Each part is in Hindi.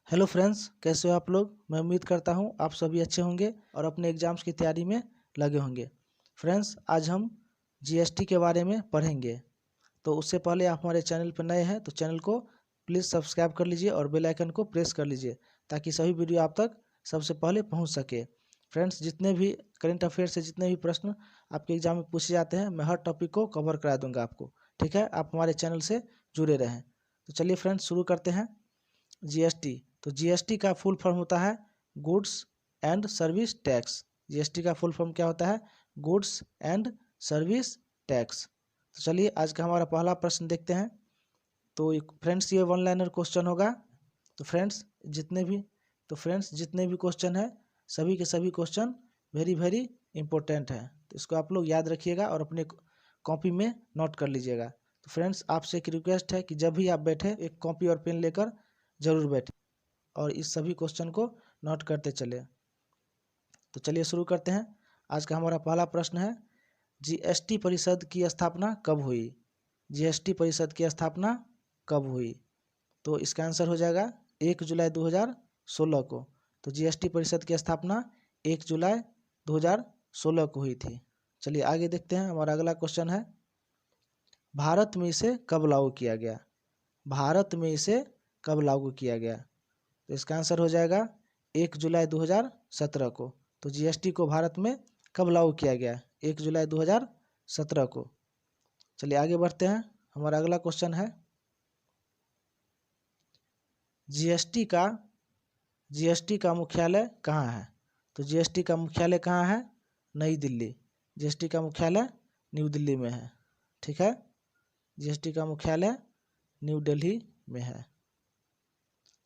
हेलो फ्रेंड्स, कैसे हो आप लोग। मैं उम्मीद करता हूँ आप सभी अच्छे होंगे और अपने एग्जाम्स की तैयारी में लगे होंगे। फ्रेंड्स, आज हम जीएसटी के बारे में पढ़ेंगे। तो उससे पहले आप हमारे चैनल पर नए हैं तो चैनल को प्लीज़ सब्सक्राइब कर लीजिए और बेल आइकन को प्रेस कर लीजिए ताकि सभी वीडियो आप तक सबसे पहले पहुँच सके। फ्रेंड्स, जितने भी करंट अफेयर से जितने भी प्रश्न आपके एग्जाम में पूछे जाते हैं, मैं हर टॉपिक को कवर करा दूंगा आपको। ठीक है, आप हमारे चैनल से जुड़े रहें। तो चलिए फ्रेंड्स, शुरू करते हैं। जीएसटी, तो जीएसटी का फुल फॉर्म होता है goods and service tax. GST का फुल फॉर्म क्या होता है? Goods and service tax. तो चलिए आज का हमारा पहला प्रश्न देखते हैं। तो फ्रेंड्स, ये वन लाइनर क्वेश्चन होगा। तो फ्रेंड्स जितने भी क्वेश्चन है, सभी के सभी क्वेश्चन वेरी वेरी इंपॉर्टेंट है। तो इसको आप लोग याद रखिएगा और अपने कॉपी में नोट कर लीजिएगा। तो फ्रेंड्स, आपसे एक रिक्वेस्ट है कि जब भी आप बैठे एक कॉपी और पेन लेकर जरूर बैठे और इस सभी क्वेश्चन को नोट करते चले। तो चलिए शुरू करते हैं। आज का हमारा पहला प्रश्न है, जीएसटी परिषद की स्थापना कब हुई? जीएसटी परिषद की स्थापना कब हुई? तो इसका आंसर हो जाएगा 1 जुलाई 2016 को। तो जीएसटी परिषद की स्थापना 1 जुलाई 2016 को हुई थी। चलिए आगे देखते हैं। हमारा अगला क्वेश्चन है, भारत में इसे कब लागू किया गया? भारत में इसे कब लागू किया गया? तो इसका आंसर हो जाएगा 1 जुलाई 2017 को। तो जीएसटी को भारत में कब लागू किया गया? 1 जुलाई 2017 को। चलिए आगे बढ़ते हैं। हमारा अगला क्वेश्चन है, जीएसटी का मुख्यालय कहाँ है? तो जीएसटी का मुख्यालय कहाँ है? नई दिल्ली। जीएसटी का मुख्यालय न्यू दिल्ली में है। ठीक है, जीएसटी का मुख्यालय न्यू दिल्ली में है।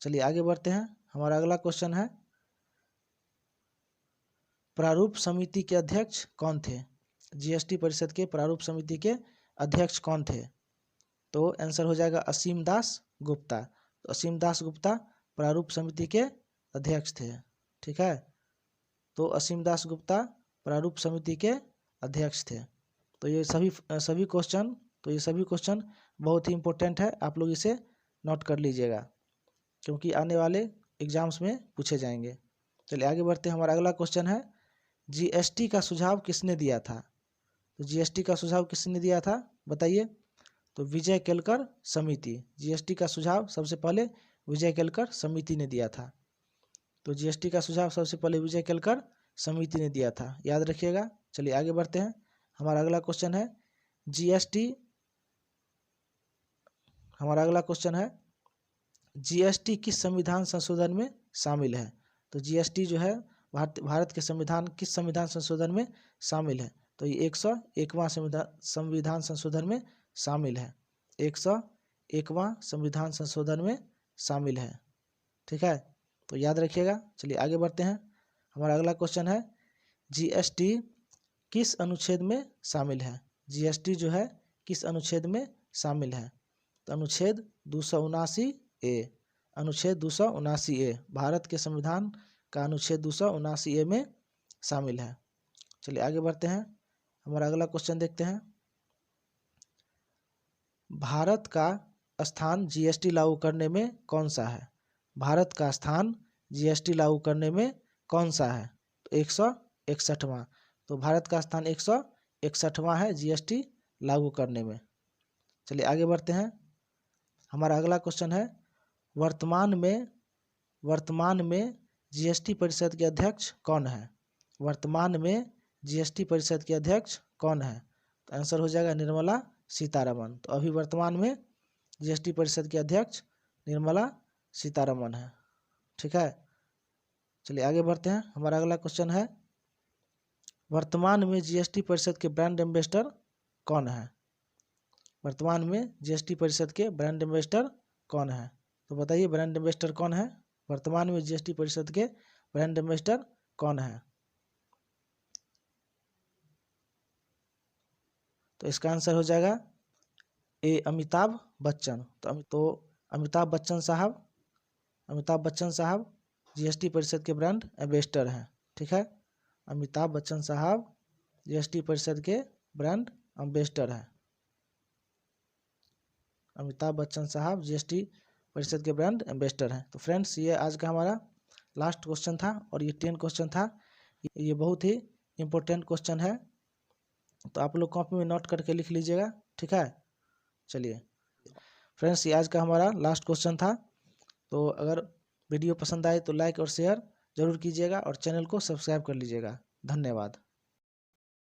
चलिए आगे बढ़ते हैं। हमारा अगला क्वेश्चन है, प्रारूप समिति के अध्यक्ष कौन थे? जीएसटी परिषद के प्रारूप समिति के अध्यक्ष कौन थे? तो आंसर हो जाएगा असीम दास गुप्ता। तो असीम दास गुप्ता प्रारूप समिति के अध्यक्ष थे। ठीक है, तो असीम दास गुप्ता प्रारूप समिति के अध्यक्ष थे। तो ये सभी क्वेश्चन बहुत ही इंपॉर्टेंट है। आप लोग इसे नोट कर लीजिएगा क्योंकि आने वाले एग्जाम्स में पूछे जाएंगे। चलिए आगे बढ़ते हैं। हमारा अगला क्वेश्चन है, जीएसटी का सुझाव किसने दिया था? तो जीएसटी का सुझाव किसने दिया था बताइए? तो विजय केलकर समिति। जीएसटी का सुझाव सबसे पहले विजय केलकर समिति ने दिया था। तो जीएसटी का सुझाव सबसे पहले विजय केलकर समिति ने दिया था, याद रखिएगा। चलिए आगे बढ़ते हैं। हमारा अगला क्वेश्चन है, जीएसटी किस संविधान संशोधन में शामिल है? तो जीएसटी जो है भारत के किस संविधान संशोधन में शामिल है? तो ये 101वां संविधान संशोधन में शामिल है। 101वां संविधान संशोधन में शामिल है। ठीक है, तो याद रखिएगा। चलिए आगे बढ़ते हैं। हमारा अगला क्वेश्चन है, जीएसटी किस अनुच्छेद में शामिल है? जीएसटी जो है किस अनुच्छेद में शामिल है? तो अनुच्छेद 279A। अनुच्छेद 279A भारत के संविधान का अनुच्छेद 279A में शामिल है। चलिए आगे बढ़ते हैं। हमारा अगला क्वेश्चन देखते हैं, भारत का स्थान जीएसटी लागू करने में कौन सा है? भारत का स्थान जीएसटी लागू करने में कौन सा है? तो 161वां। तो भारत का स्थान 161वां है जीएसटी लागू करने में। चलिए आगे बढ़ते हैं। हमारा अगला क्वेश्चन है, वर्तमान में जीएसटी परिषद के अध्यक्ष कौन है? वर्तमान में जीएसटी परिषद के अध्यक्ष कौन है? तो आंसर हो जाएगा निर्मला सीतारमन। तो अभी वर्तमान में जीएसटी परिषद के अध्यक्ष निर्मला सीतारमन है। ठीक है, चलिए आगे बढ़ते हैं। हमारा अगला क्वेश्चन है, वर्तमान में जीएसटी परिषद के ब्रांड एम्बेसडर कौन है? वर्तमान में जीएसटी परिषद के ब्रांड एम्बेसडर कौन है? तो बताइए ब्रांड एम्बेसडर कौन है? वर्तमान में जीएसटी परिषद के ब्रांड एम्बेसडर कौन है? तो इसका आंसर हो जाएगा ए अमिताभ बच्चन। तो अमिताभ बच्चन साहब जीएसटी परिषद के ब्रांड एम्बेसडर हैं। ठीक है, अमिताभ बच्चन साहब जीएसटी परिषद के ब्रांड एम्बेसडर हैं। अमिताभ बच्चन साहब जीएसटी परिषद के ब्रांड एम्बेसडर हैं। तो फ्रेंड्स ये आज का हमारा लास्ट क्वेश्चन था और ये 10 क्वेश्चन था। ये बहुत ही इम्पोर्टेंट क्वेश्चन है, तो आप लोग कॉपी में नोट करके लिख लीजिएगा, ठीक है। चलिए फ्रेंड्स ये आज का हमारा लास्ट क्वेश्चन था। तो अगर वीडियो पसंद आए तो लाइक और शेयर ज़रूर कीजिएगा और चैनल को सब्सक्राइब कर लीजिएगा। धन्यवाद।